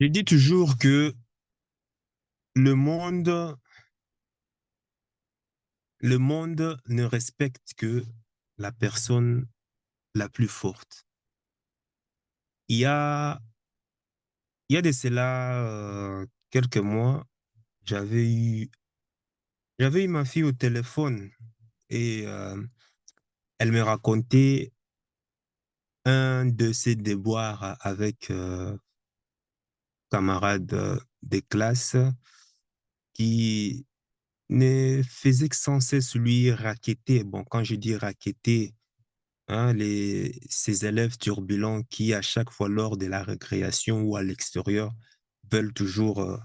Je dis toujours que le monde, le monde ne respecte que la personne la plus forte. Il y a, il y a de cela quelques mois, j'avais eu, j'avais eu ma fille au téléphone et elle me racontait un de ses déboires avec camarades de classe qui ne faisait que sans cesse lui raqueter. Bon, quand je dis raqueter, hein, ces élèves turbulents qui, à chaque fois lors de la récréation ou à l'extérieur, veulent toujours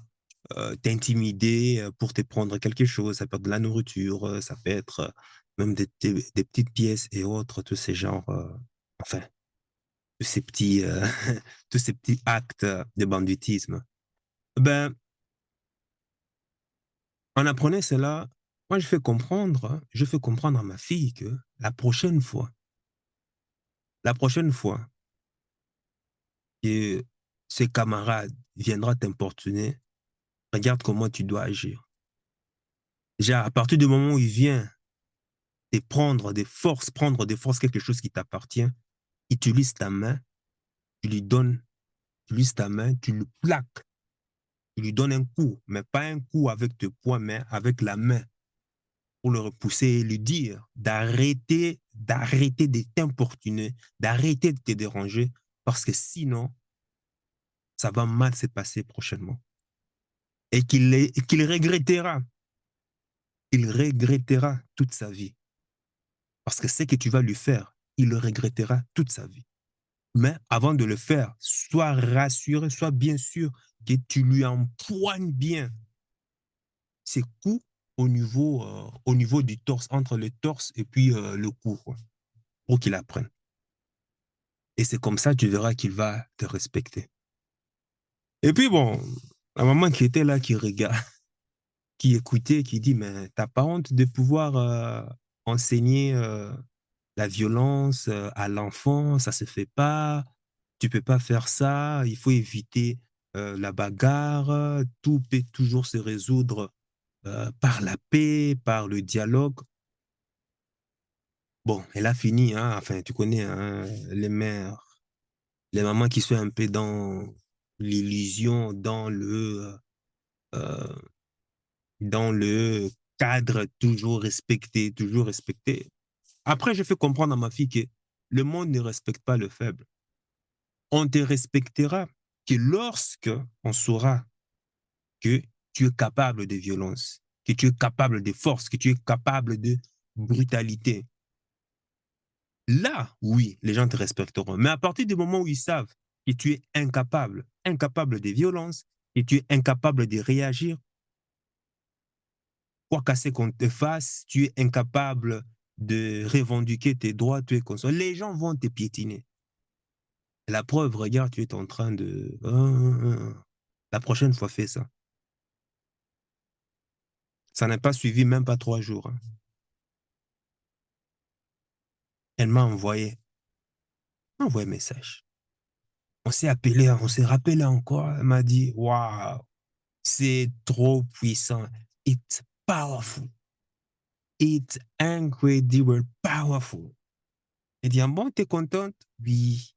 t'intimider pour te prendre quelque chose. Ça peut être de la nourriture, ça peut être même des petites pièces et autres, tous ces genres, enfin, tous ces petits, tous ces petits actes de banditisme. Ben, en apprenant cela, moi, je fais comprendre à ma fille que la prochaine fois que ses camarades viendra t'importuner, regarde comment tu dois agir. Déjà, à partir du moment où il vient te prendre des forces quelque chose qui t'appartient, utilise ta main, tu lui donnes, tu utilises ta main, tu le plaques, tu lui donnes un coup, mais pas un coup avec tes poings, mais avec la main pour le repousser et lui dire d'arrêter de t'importuner, d'arrêter de te déranger, parce que sinon, ça va mal se passer prochainement. Et qu'il regrettera. Il regrettera toute sa vie. Parce que ce que tu vas lui faire, il le regrettera toute sa vie. Mais avant de le faire, sois rassuré, sois bien sûr que tu lui empoignes bien ses coups au niveau du torse, entre le torse et puis le cou, quoi, pour qu'il apprenne. Et c'est comme ça, tu verras qu'il va te respecter. Et puis bon, la maman qui était là, qui regarde, qui écoutait, qui dit, mais t'as pas honte de pouvoir enseigner la violence à l'enfant, ça se fait pas, tu peux pas faire ça, il faut éviter la bagarre, tout peut toujours se résoudre par la paix, par le dialogue. Bon, elle a fini, hein, enfin, tu connais hein, les mères, les mamans qui sont un peu dans l'illusion, euh, dans le cadre toujours respecté, toujours respecté. Après, je fais comprendre à ma fille que le monde ne respecte pas le faible. On te respectera que lorsque on saura que tu es capable de violence, que tu es capable de force, que tu es capable de brutalité. Là, oui, les gens te respecteront. Mais à partir du moment où ils savent que tu es incapable, incapable de violence, que tu es incapable de réagir, quoi qu'à qu'on te fasse, tu es incapable de revendiquer tes droits, tu es conscient. Les gens vont te piétiner. La preuve, regarde, tu es en train de... La prochaine fois, fais ça. Ça n'a pas suivi même pas 3 jours, hein. Elle m'a envoyé un message. On s'est appelé, on s'est rappelé encore. Elle m'a dit, waouh, c'est trop puissant. It's powerful. It's incredible powerful. Elle dit, ah bon, t'es contente? Oui.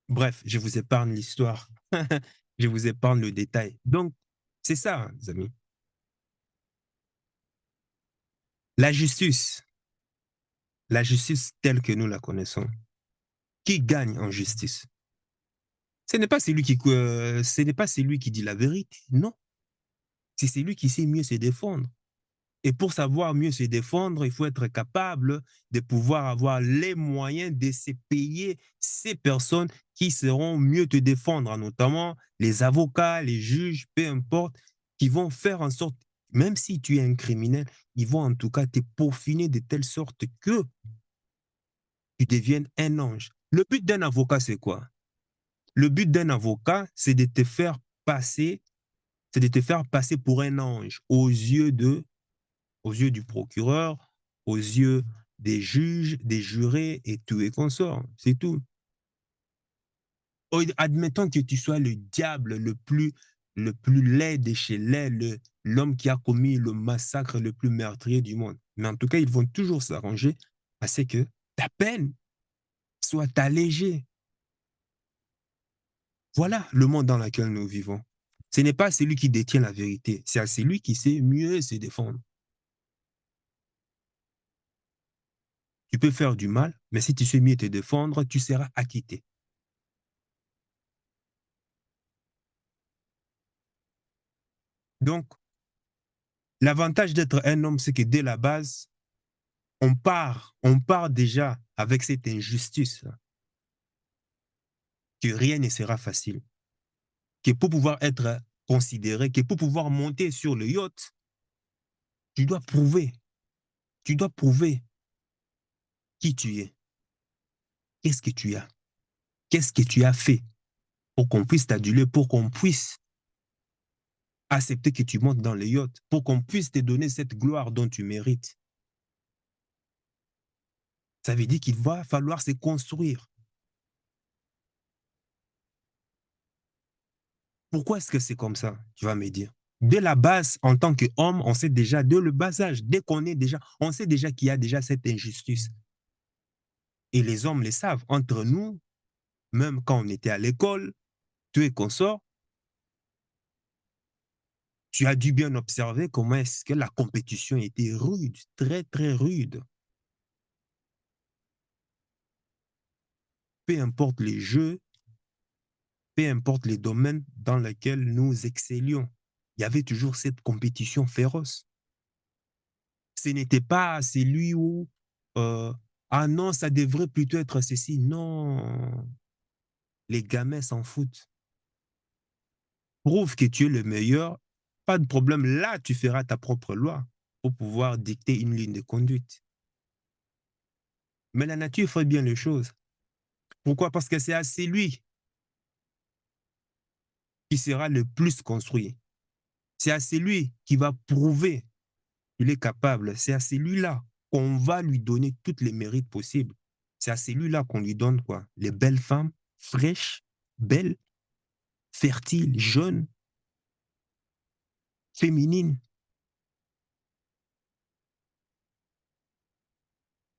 Bref, je vous épargne l'histoire. Je vous épargne le détail. Donc, c'est ça, hein, les amis. La justice, la justice telle que nous la connaissons, qui gagne en justice? Ce n'est pas celui qui dit la vérité, non. C'est celui qui sait mieux se défendre. Et pour savoir mieux se défendre, il faut être capable de pouvoir avoir les moyens de se payer ces personnes qui seront mieux te défendre, hein, notamment les avocats, les juges, peu importe, qui vont faire en sorte, même si tu es un criminel, ils vont en tout cas te peaufiner de telle sorte que tu deviennes un ange. Le but d'un avocat, c'est quoi? Le but d'un avocat, c'est de te faire passer pour un ange aux yeux du procureur, aux yeux des juges, des jurés et tout et consorts. C'est tout. Admettons que tu sois le diable le plus laid de chez laid, l'homme qui a commis le massacre le plus meurtrier du monde. Mais en tout cas, ils vont toujours s'arranger à ce que ta peine soit allégée. Voilà le monde dans lequel nous vivons. Ce n'est pas celui qui détient la vérité, c'est à celui qui sait mieux se défendre. Tu peux faire du mal, mais si tu sais mieux te défendre, tu seras acquitté. Donc, l'avantage d'être un homme, c'est que dès la base, on part déjà avec cette injustice que rien ne sera facile, que pour pouvoir être considéré, que pour pouvoir monter sur le yacht, tu dois prouver, tu dois prouver qui tu es, qu'est-ce que tu as, qu'est-ce que tu as fait pour qu'on puisse t'aduler, pour qu'on puisse accepter que tu montes dans le yacht, pour qu'on puisse te donner cette gloire dont tu mérites. Ça veut dire qu'il va falloir se construire. Pourquoi est-ce que c'est comme ça? Tu vas me dire. Dès la base, en tant qu'homme, on sait déjà, dès le bas âge, dès qu'on est déjà, on sait déjà qu'il y a déjà cette injustice. Et les hommes le savent. Entre nous, même quand on était à l'école, tu es consort, tu as dû bien observer comment est-ce que la compétition était rude, très, très rude. Peu importe les jeux, peu importe les domaines dans lesquels nous excellions, il y avait toujours cette compétition féroce. Ce n'était pas celui où, ah non, ça devrait plutôt être ceci. Non, les gamins s'en foutent. Prouve que tu es le meilleur, pas de problème. Là, tu feras ta propre loi pour pouvoir dicter une ligne de conduite. Mais la nature fait bien les choses. Pourquoi? Parce que c'est à celui qui sera le plus construit. C'est à celui qui va prouver qu'il est capable. C'est à celui-là qu'on va lui donner tous les mérites possibles. C'est à celui-là qu'on lui donne quoi? Les belles femmes, fraîches, belles, fertiles, jeunes, féminines.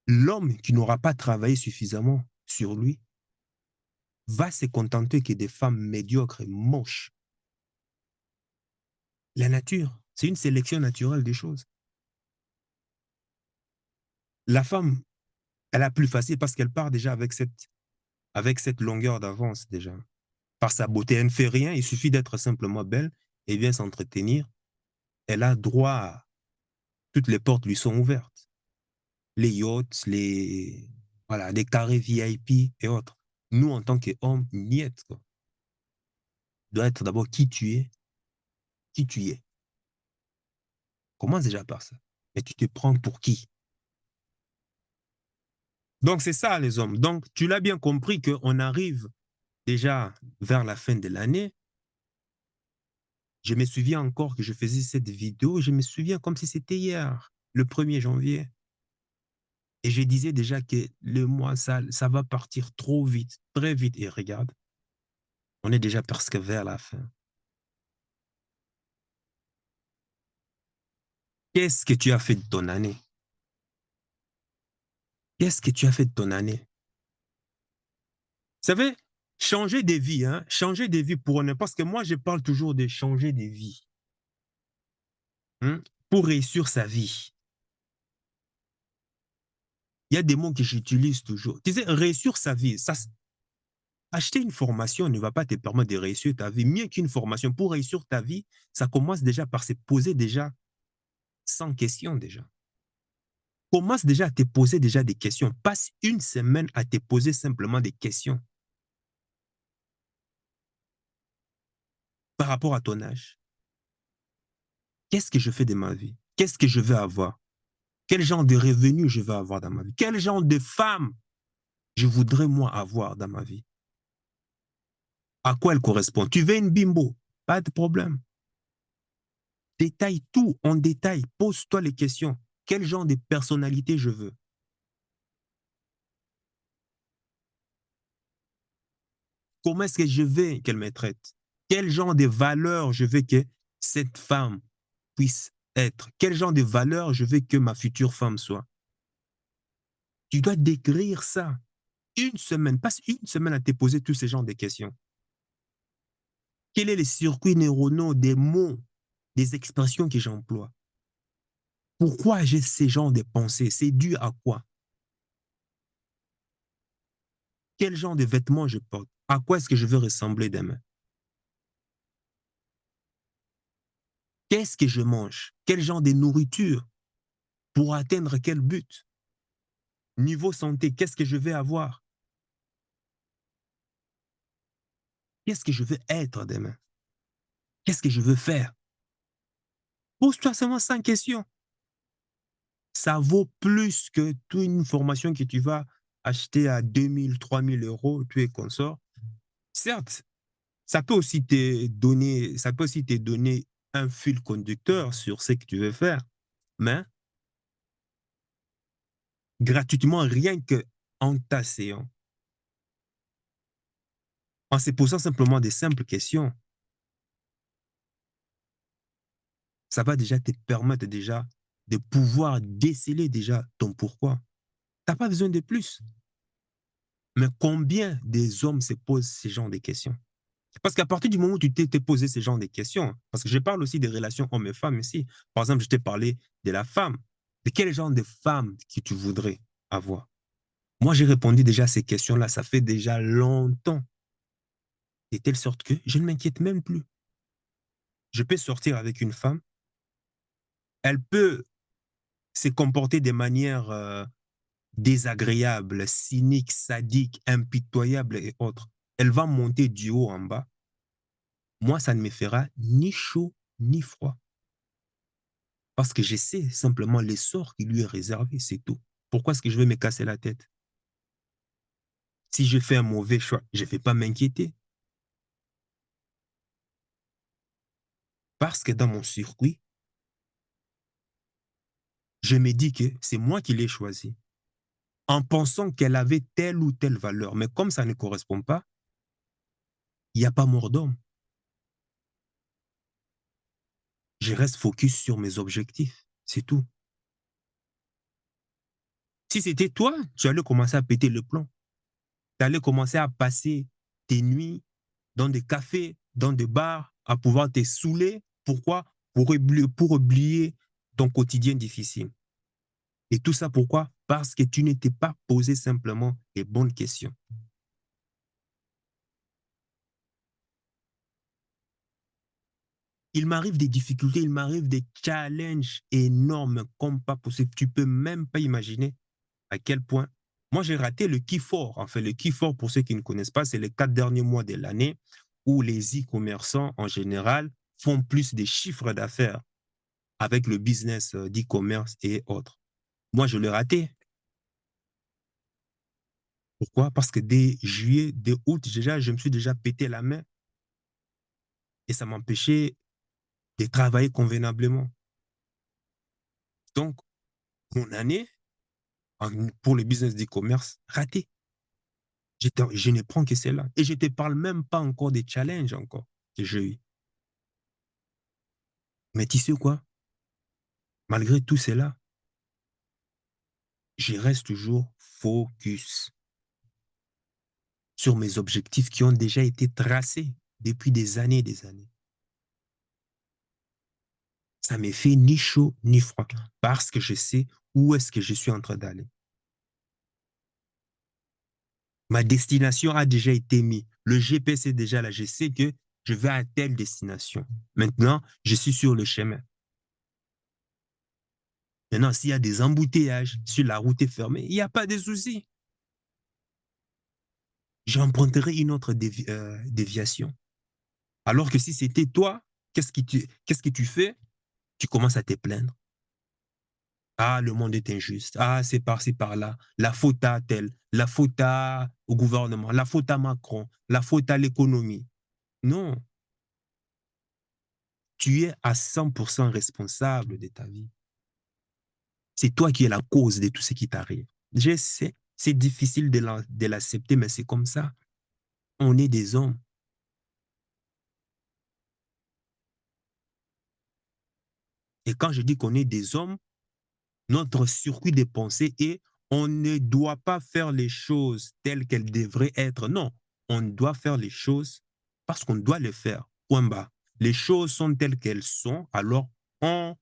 L'homme qui n'aura pas travaillé suffisamment sur lui va se contenter que des femmes médiocres et moches. La nature, c'est une sélection naturelle des choses. La femme, elle a plus facile parce qu'elle part déjà avec cette longueur d'avance déjà. Par sa beauté, elle ne fait rien, il suffit d'être simplement belle et bien s'entretenir. Elle a droit, toutes les portes lui sont ouvertes. Les yachts, voilà, les carrés VIP et autres. Nous, en tant qu'hommes, niet, quoi. Doit être d'abord qui tu es, qui tu es. Commence déjà par ça. Et tu te prends pour qui? Donc, c'est ça, les hommes. Donc, tu l'as bien compris qu'on arrive déjà vers la fin de l'année. Je me souviens encore que je faisais cette vidéo. Je me souviens comme si c'était hier, le 1er janvier. Et je disais déjà que le mois, ça va partir trop vite, très vite. Et regarde, on est déjà presque vers la fin. Qu'est-ce que tu as fait de ton année? Qu'est-ce que tu as fait de ton année? Vous savez, changer des vies, hein, changer des vies pour honneur, parce que moi, je parle toujours de changer des vies, hein, pour réussir sa vie. Il y a des mots que j'utilise toujours. Tu sais, réussir sa vie, acheter une formation ne va pas te permettre de réussir ta vie. Mieux qu'une formation, pour réussir ta vie, ça commence déjà par se poser déjà 100 questions déjà. Commence déjà à te poser déjà des questions. Passe une semaine à te poser simplement des questions par rapport à ton âge. Qu'est-ce que je fais de ma vie? Qu'est-ce que je veux avoir? Quel genre de revenus je veux avoir dans ma vie? Quel genre de femme je voudrais moi avoir dans ma vie? À quoi elle correspond? Tu veux une bimbo? Pas de problème. Détaille tout en détail. Pose-toi les questions. Quel genre de personnalité je veux? Comment est-ce que je veux qu'elle me traite? Quel genre de valeurs je veux que cette femme puisse être? Quel genre de valeurs je veux que ma future femme soit? Tu dois décrire ça. Une semaine, passe une semaine à te poser tous ces genres de questions. Quels sont les circuits neuronaux des mots, des expressions que j'emploie? Pourquoi j'ai ces genres de pensées? C'est dû à quoi? Quel genre de vêtements je porte? À quoi est-ce que je veux ressembler demain? Qu'est-ce que je mange? Quel genre de nourriture? Pour atteindre quel but? Niveau santé, qu'est-ce que je vais avoir? Qu'est-ce que je veux être demain? Qu'est-ce que je veux faire? Pose-toi seulement 5 questions. Ça vaut plus que toute une formation que tu vas acheter à 2000, 3000 €, tu es consort. Certes, ça peut aussi te donner un fil conducteur sur ce que tu veux faire, mais gratuitement, rien que en t'asseyant, en se posant simplement des simples questions, ça va déjà te permettre déjà de pouvoir déceler déjà ton pourquoi. Tu as pas besoin de plus. Mais combien des hommes se posent ce genre de questions? Parce qu'à partir du moment où tu t'es posé ce genre de questions, parce que je parle aussi des relations hommes et femmes ici. Par exemple, je t'ai parlé de la femme. De quel genre de femme que tu voudrais avoir? Moi, j'ai répondu déjà à ces questions-là, ça fait déjà longtemps, de telle sorte que je ne m'inquiète même plus. Je peux sortir avec une femme, elle peut se comporter de manière désagréable, cynique, sadique, impitoyable et autres. Elle va monter du haut en bas. Moi, ça ne me fera ni chaud ni froid. Parce que je sais simplement l'essor qui lui est réservé, c'est tout. Pourquoi est-ce que je vais me casser la tête? Si je fais un mauvais choix, je ne vais pas m'inquiéter. Parce que dans mon circuit, je me dis que c'est moi qui l'ai choisi. En pensant qu'elle avait telle ou telle valeur. Mais comme ça ne correspond pas, il n'y a pas mort d'homme. Je reste focus sur mes objectifs. C'est tout. Si c'était toi, tu allais commencer à péter le plomb. Tu allais commencer à passer tes nuits dans des cafés, dans des bars, à pouvoir te saouler. Pourquoi? Pour oublier ton quotidien difficile. Et tout ça pourquoi? Parce que tu n'étais pas posé simplement les bonnes questions. Il m'arrive des difficultés, il m'arrive des challenges énormes comme pas possible. Tu peux même pas imaginer à quel point. Moi, j'ai raté le qui fort. En fait, le qui fort, pour ceux qui ne connaissent pas, c'est les 4 derniers mois de l'année où les e-commerçants, en général, font plus de chiffres d'affaires avec le business d'e-commerce et autres. Moi, je l'ai raté. Pourquoi? Parce que dès juillet, dès août, déjà, je me suis déjà pété la main et ça m'empêchait de travailler convenablement. Donc, mon année pour le business d'e-commerce, raté. Je ne prends que celle-là. Et je ne te parle même pas encore des challenges encore que j'ai eu. Mais tu sais quoi? Malgré tout cela, je reste toujours focus sur mes objectifs qui ont déjà été tracés depuis des années et des années. Ça me fait ni chaud ni froid parce que je sais où est-ce que je suis en train d'aller. Ma destination a déjà été mise. Le GPS est déjà là. Je sais que je vais à telle destination. Maintenant, je suis sur le chemin. Maintenant, s'il y a des embouteillages, si la route est fermée, il n'y a pas de souci. J'emprunterai une autre déviation. Alors que si c'était toi, qu'est-ce que tu fais? Tu commences à te plaindre. Ah, le monde est injuste. Ah, c'est par-ci, par-là. La faute à tel, la faute au gouvernement, la faute à Macron, la faute à l'économie. Non, tu es à 100% responsable de ta vie. C'est toi qui es la cause de tout ce qui t'arrive. Je sais, c'est difficile de l'accepter, mais c'est comme ça. On est des hommes. Et quand je dis qu'on est des hommes, notre circuit de pensée est on ne doit pas faire les choses telles qu'elles devraient être. Non, on doit faire les choses parce qu'on doit les faire. Point bas. Les choses sont telles qu'elles sont, alors on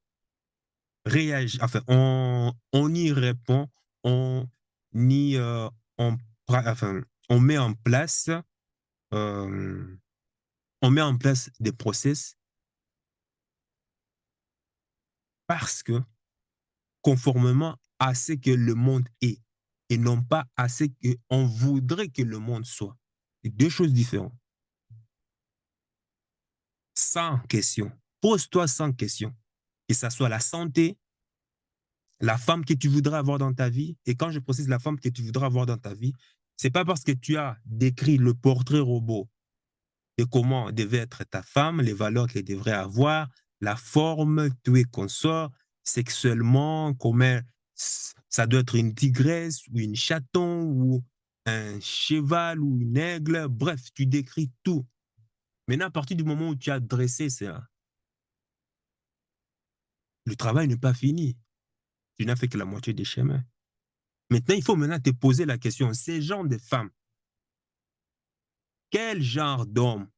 réagit, enfin, on y répond, on y, on, enfin, on met en place, euh, on met en place des process parce que conformément à ce que le monde est et non pas à ce qu'on voudrait que le monde soit. C'est deux choses différentes. Sans question. Pose-toi sans question. Que ce soit la santé, la femme que tu voudrais avoir dans ta vie. Et quand je précise la femme que tu voudrais avoir dans ta vie, c'est pas parce que tu as décrit le portrait robot de comment devait être ta femme, les valeurs qu'elle devrait avoir, la forme, tout et consort, sexuellement, comment ça doit être une tigresse ou une chaton ou un cheval ou une aigle. Bref, tu décris tout. Maintenant, à partir du moment où tu as dressé ça, le travail n'est pas fini. Tu n'as fait que la moitié des chemins. Maintenant, il faut maintenant te poser la question, ces genres de femmes, quel genre d'homme,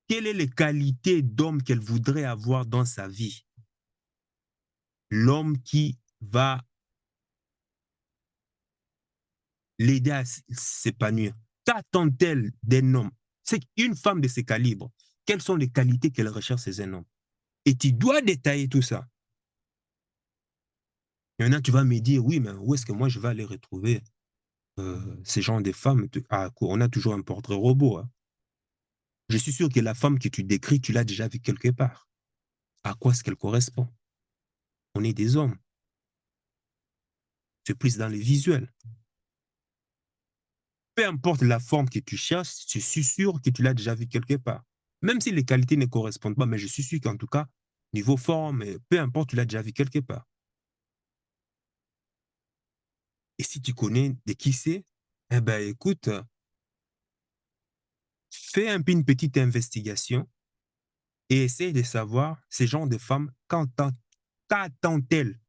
quelles sont les qualités d'homme qu'elle voudrait avoir dans sa vie? L'homme qui va l'aider à s'épanouir. Qu'attend-elle d'un homme? C'est une femme de ce calibre. Quelles sont les qualités qu'elle recherche chez un homme? Et tu dois détailler tout ça. Et maintenant, tu vas me dire, oui, mais où est-ce que moi je vais aller retrouver ces genres de femmes? On a toujours un portrait robot. Hein. Je suis sûr que la femme que tu décris, tu l'as déjà vue quelque part. À quoi est-ce qu'elle correspond? On est des hommes. C'est plus dans les visuels. Peu importe la forme que tu cherches, je suis sûr que tu l'as déjà vu quelque part. Même si les qualités ne correspondent pas, mais je suis sûr qu'en tout cas, niveau forme, peu importe, tu l'as déjà vu quelque part. Et si tu connais de qui c'est, eh ben écoute, fais un peu une petite investigation et essaie de savoir ces genres de femmes, qu'attend-elles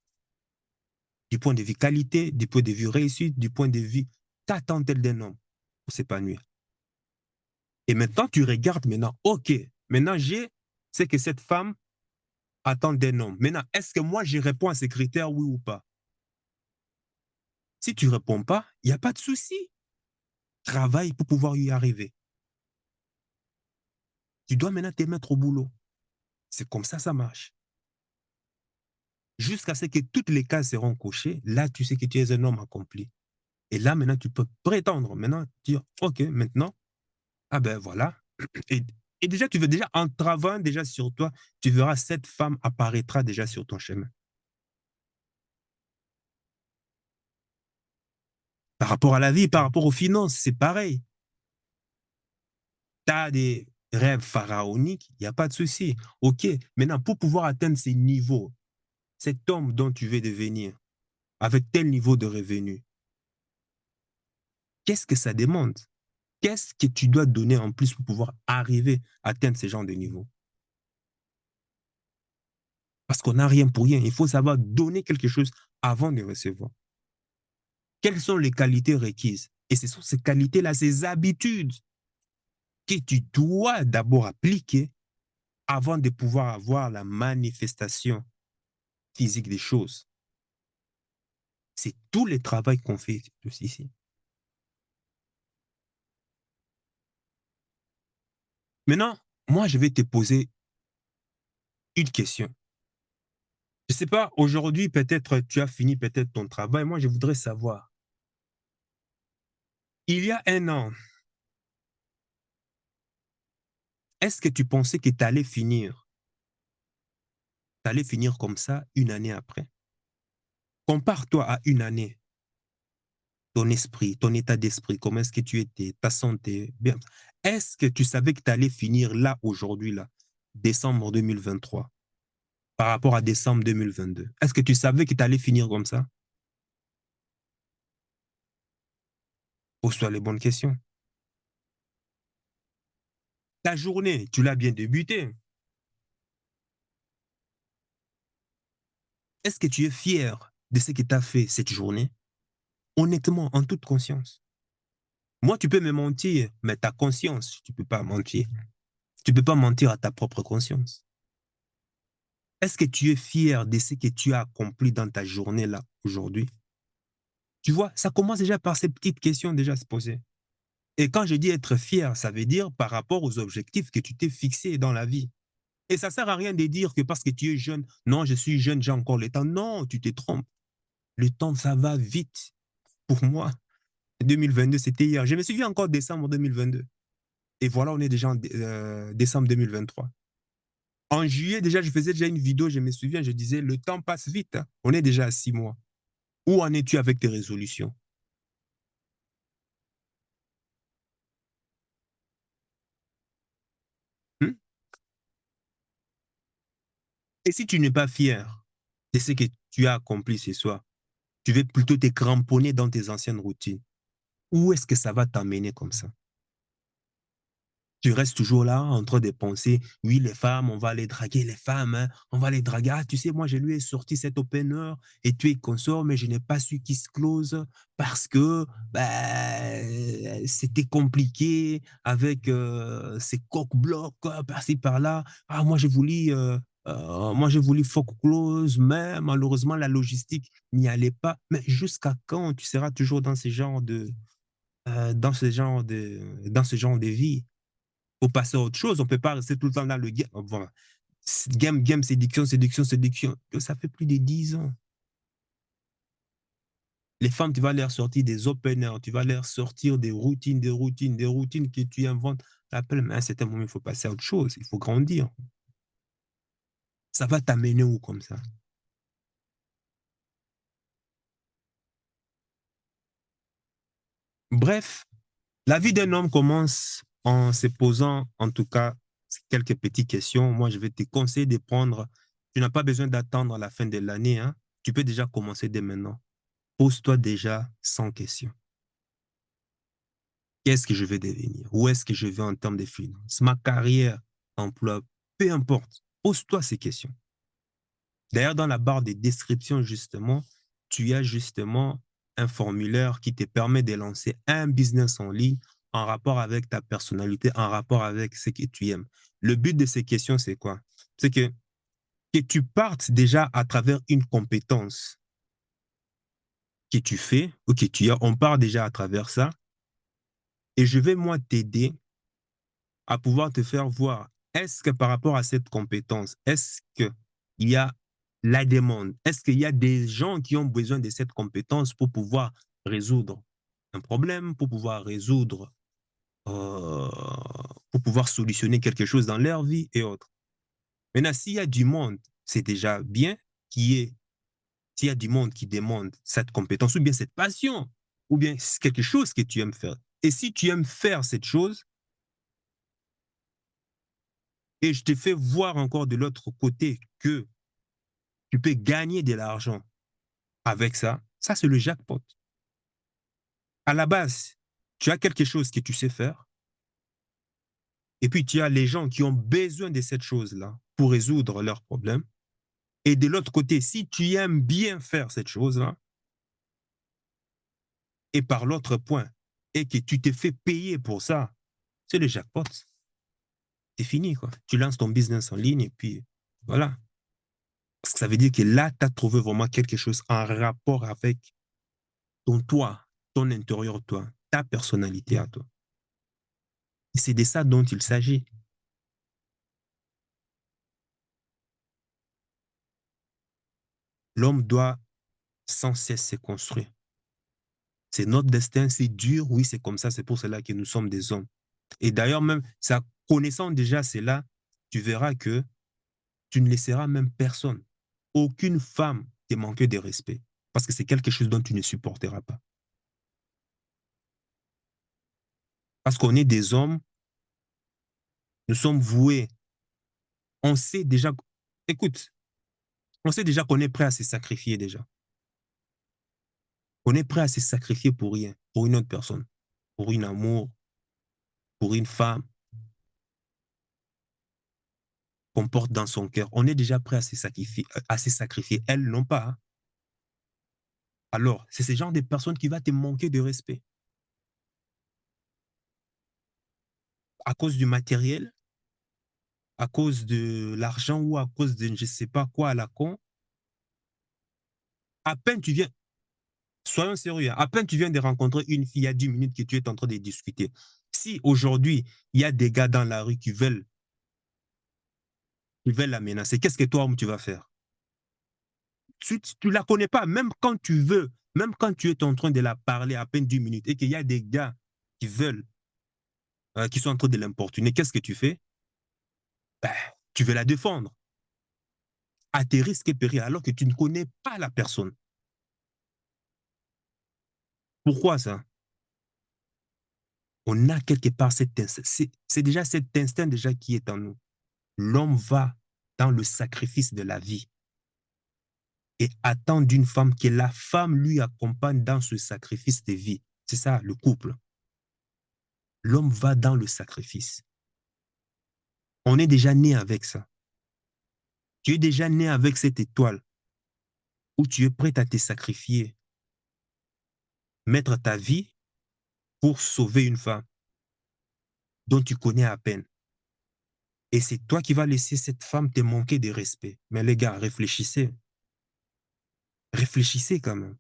du point de vue qualité, du point de vue réussite, du point de vue, qu'attend-elle d'un homme pour s'épanouir. Et maintenant, tu regardes maintenant, OK, maintenant j'ai ce que cette femme attend d'un homme. Maintenant, est-ce que moi, je réponds à ces critères, oui ou pas? Si tu ne réponds pas, il n'y a pas de souci. Travaille pour pouvoir y arriver. Tu dois maintenant te mettre au boulot. C'est comme ça marche. Jusqu'à ce que toutes les cases seront cochées, là, tu sais que tu es un homme accompli. Et là, maintenant, tu peux prétendre, maintenant, dire, OK, maintenant, ah ben voilà. Et, et déjà, tu veux déjà, en travaillant déjà sur toi, tu verras cette femme apparaîtra déjà sur ton chemin. Par rapport à la vie, par rapport aux finances, c'est pareil. Tu as des rêves pharaoniques, il n'y a pas de souci. OK, maintenant, pour pouvoir atteindre ces niveaux, cet homme dont tu veux devenir, avec tel niveau de revenu, qu'est-ce que ça demande? Qu'est-ce que tu dois donner en plus pour pouvoir arriver à atteindre ce genre de niveau? Parce qu'on n'a rien pour rien. Il faut savoir donner quelque chose avant de recevoir. Quelles sont les qualités requises? Et ce sont ces qualités-là, ces habitudes que tu dois d'abord appliquer avant de pouvoir avoir la manifestation physique des choses. C'est tout le travail qu'on fait ici. Maintenant, moi, je vais te poser une question. Je ne sais pas, aujourd'hui, peut-être tu as fini peut-être ton travail. Moi, je voudrais savoir, il y a un an, est-ce que tu pensais que tu allais finir? Tu allais finir comme ça une année après? Compare-toi à une année, ton esprit, ton état d'esprit, comment est-ce que tu étais, ta santé. Bien. Est-ce que tu savais que tu allais finir là, aujourd'hui, là, décembre 2023, par rapport à décembre 2022? Est-ce que tu savais que tu allais finir comme ça? Pose-toi les bonnes questions. Ta journée, tu l'as bien débutée. Est-ce que tu es fier de ce que tu as fait cette journée? Honnêtement, en toute conscience. Moi, tu peux me mentir, mais ta conscience, tu ne peux pas mentir. Tu ne peux pas mentir à ta propre conscience. Est-ce que tu es fier de ce que tu as accompli dans ta journée là, aujourd'hui? Tu vois, ça commence déjà par ces petites questions déjà à se poser. Et quand je dis être fier, ça veut dire par rapport aux objectifs que tu t'es fixés dans la vie. Et ça sert à rien de dire que parce que tu es jeune, non, je suis jeune, j'ai encore le temps. Non, tu te trompes. Le temps, ça va vite. Pour moi, 2022, c'était hier. Je me souviens encore décembre 2022. Et voilà, on est déjà en décembre 2023. En juillet, déjà, je faisais déjà une vidéo, je me souviens, je disais, le temps passe vite, hein. On est déjà à 6 mois. Où en es-tu avec tes résolutions? Hmm? Et si tu n'es pas fier de ce que tu as accompli ce soir, tu veux plutôt te cramponner dans tes anciennes routines. Où est-ce que ça va t'amener comme ça? Tu restes toujours là en train de penser, oui, les femmes, on va aller draguer les femmes, hein, on va les draguer. Ah, tu sais, moi, je lui ai sorti cet opener et tu es consort, mais je n'ai pas su qu'il se close parce que c'était compliqué avec ces coq-blocs par-ci, par-là. Ah, moi, j'ai voulu fuck close, mais malheureusement, la logistique n'y allait pas. Mais jusqu'à quand tu seras toujours dans ce genre dans ce genre de vie? Faut passer à autre chose. On peut pas rester tout le temps dans le game. Voilà. Game, séduction, séduction, séduction. Ça fait plus de 10 ans. Les femmes, tu vas leur sortir des openers, tu vas leur sortir des routines, des routines, des routines que tu inventes. Rappelle, mais à un certain moment, il faut passer à autre chose. Il faut grandir. Ça va t'amener où comme ça? Bref, la vie d'un homme commence en se posant, en tout cas, quelques petites questions. Moi, je vais te conseiller de prendre. Tu n'as pas besoin d'attendre la fin de l'année, hein. Tu peux déjà commencer dès maintenant. Pose-toi déjà 100 questions. Qu'est-ce que je vais devenir? Où est-ce que je vais en termes de finances? Ma carrière, emploi, peu importe. Pose-toi ces questions. D'ailleurs, dans la barre de description, justement, tu as justement un formulaire qui te permet de lancer un business en ligne en rapport avec ta personnalité, en rapport avec ce que tu aimes. Le but de ces questions, c'est quoi? C'est que tu partes déjà à travers une compétence que tu fais ou que tu as. On part déjà à travers ça. Et je vais, moi, t'aider à pouvoir te faire voir, est-ce que par rapport à cette compétence, est-ce qu'il y a la demande? Est-ce qu'il y a des gens qui ont besoin de cette compétence pour pouvoir résoudre un problème, pour pouvoir résoudre, euh, pour pouvoir solutionner quelque chose dans leur vie et autres? Maintenant, s'il y a du monde, c'est déjà bien qui est, s'il y a du monde qui demande cette compétence ou bien cette passion, ou bien c'est quelque chose que tu aimes faire. Et si tu aimes faire cette chose, et je te fais voir encore de l'autre côté que tu peux gagner de l'argent avec ça, ça c'est le jackpot. À la base, tu as quelque chose que tu sais faire, et puis tu as les gens qui ont besoin de cette chose-là pour résoudre leurs problèmes. Et de l'autre côté, si tu aimes bien faire cette chose-là, et par l'autre point, et que tu te fais payer pour ça, c'est le jackpot. C'est fini, quoi. Tu lances ton business en ligne et puis voilà. Parce que ça veut dire que là, tu as trouvé vraiment quelque chose en rapport avec ton toi, ton intérieur toi, ta personnalité à toi. Et c'est de ça dont il s'agit. L'homme doit sans cesse se construire. C'est notre destin, c'est dur, oui, c'est comme ça, c'est pour cela que nous sommes des hommes. Et d'ailleurs, même, ça, connaissant déjà cela, tu verras que tu ne laisseras même personne, aucune femme te manquer de respect. Parce que c'est quelque chose dont tu ne supporteras pas. Parce qu'on est des hommes, nous sommes voués. On sait déjà, écoute, on sait déjà qu'on est prêt à se sacrifier déjà. On est prêt à se sacrifier pour rien, pour une autre personne. pour une amour, pour une femme qu'on porte dans son cœur. On est déjà prêt à se sacrifier, à se sacrifier. Elles, non pas, hein. Alors, c'est ce genre de personne qui va te manquer de respect à cause du matériel, à cause de l'argent ou à cause de je ne sais pas quoi à la con. À peine tu viens, soyons sérieux, hein, à peine tu viens de rencontrer une fille il y a 10 minutes que tu es en train de discuter. Si aujourd'hui, il y a des gars dans la rue qui veulent la menacer, qu'est-ce que toi, homme, tu vas faire? Tu la connais pas, même quand tu veux, même quand tu es en train de la parler à peine 10 minutes et qu'il y a des gars qui veulent, qui sont en train de l'importuner, qu'est-ce que tu fais? Ben, tu veux la défendre à tes risques et périls alors que tu ne connais pas la personne. Pourquoi ça? On a quelque part cet instinct. C'est déjà cet instinct déjà qui est en nous. L'homme va dans le sacrifice de la vie et attend d'une femme que la femme lui accompagne dans ce sacrifice de vie. C'est ça, le couple. L'homme va dans le sacrifice. On est déjà né avec ça. Tu es déjà né avec cette étoile où tu es prêt à te sacrifier, mettre ta vie pour sauver une femme dont tu connais à peine. Et c'est toi qui vas laisser cette femme te manquer de respect. Mais les gars, réfléchissez. Réfléchissez quand même.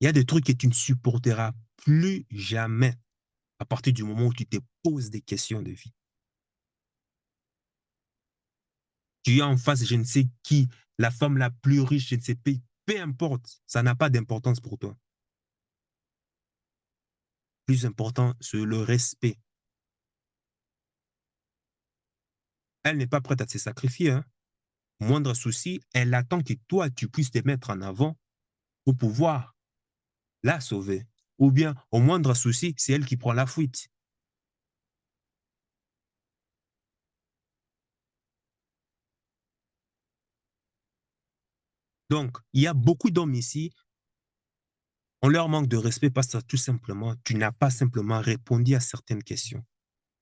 Il y a des trucs que tu ne supporteras plus jamais à partir du moment où tu te poses des questions de vie. Tu es en face, je ne sais qui, la femme la plus riche, je ne sais pas, peu importe, ça n'a pas d'importance pour toi. Plus important, c'est le respect. Elle n'est pas prête à se sacrifier, hein. Moindre souci, elle attend que toi, tu puisses te mettre en avant pour pouvoir la sauver. Ou bien, au moindre souci, c'est elle qui prend la fuite. Donc, il y a beaucoup d'hommes ici, on leur manque de respect parce que tout simplement, tu n'as pas simplement répondu à certaines questions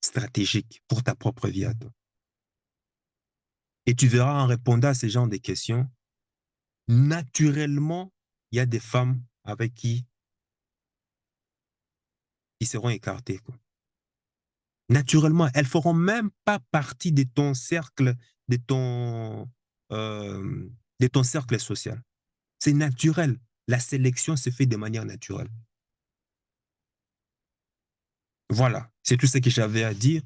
stratégiques pour ta propre vie à toi. Et tu verras en répondant à ce genre de questions, naturellement, il y a des femmes avec qui seront écartées, quoi. Naturellement, elles feront même pas partie de ton, euh, de ton cercle social. C'est naturel. La sélection se fait de manière naturelle. Voilà, c'est tout ce que j'avais à dire.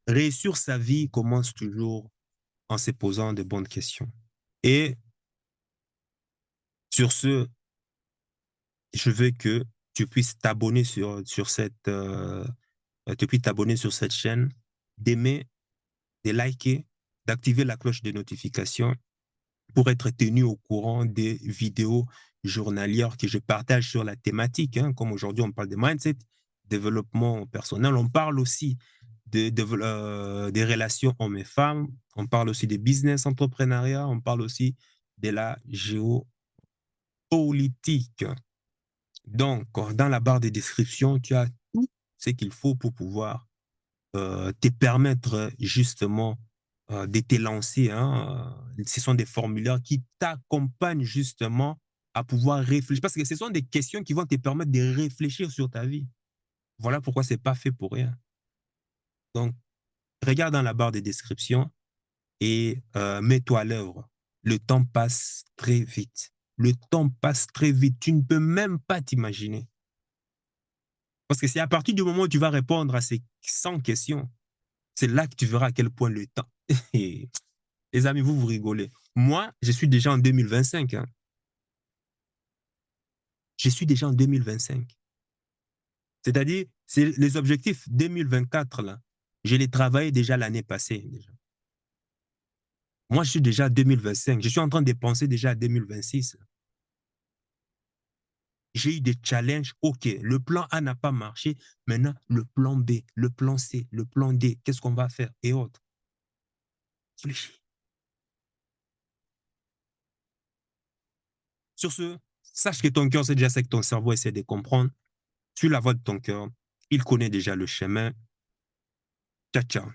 Réussir sa vie commence toujours en se posant de bonnes questions. Et sur ce, je veux que tu puisses t'abonner tu puisses t'abonner sur cette chaîne, d'aimer, de liker, d'activer la cloche de notification pour être tenu au courant des vidéos journalières que je partage sur la thématique, hein. Comme aujourd'hui, on parle de mindset, développement personnel, on parle aussi des relations hommes et femmes, on parle aussi des business entrepreneuriat, on parle aussi de la géopolitique. Donc, dans la barre de description, tu as tout ce qu'il faut pour pouvoir te permettre justement de te lancer, hein. Ce sont des formulaires qui t'accompagnent justement à pouvoir réfléchir. Parce que ce sont des questions qui vont te permettre de réfléchir sur ta vie. Voilà pourquoi ce n'est pas fait pour rien. Donc, regarde dans la barre de description et mets-toi à l'œuvre. Le temps passe très vite. Le temps passe très vite. Tu ne peux même pas t'imaginer. Parce que c'est à partir du moment où tu vas répondre à ces 100 questions, c'est là que tu verras à quel point le temps. Les amis, vous rigolez. Moi, je suis déjà en 2025, hein. Je suis déjà en 2025. C'est-à-dire, c'est les objectifs 2024, là. Je les travaillais déjà l'année passée. Déjà. Moi, je suis déjà en 2025. Je suis en train de penser déjà à 2026. J'ai eu des challenges. OK, le plan A n'a pas marché. Maintenant, le plan B, le plan C, le plan D, qu'est-ce qu'on va faire et autres. Réfléchis. Sur ce, sache que ton cœur sait déjà ce que ton cerveau essaie de comprendre. Suis la voie de ton cœur. Il connaît déjà le chemin. Ciao, ciao.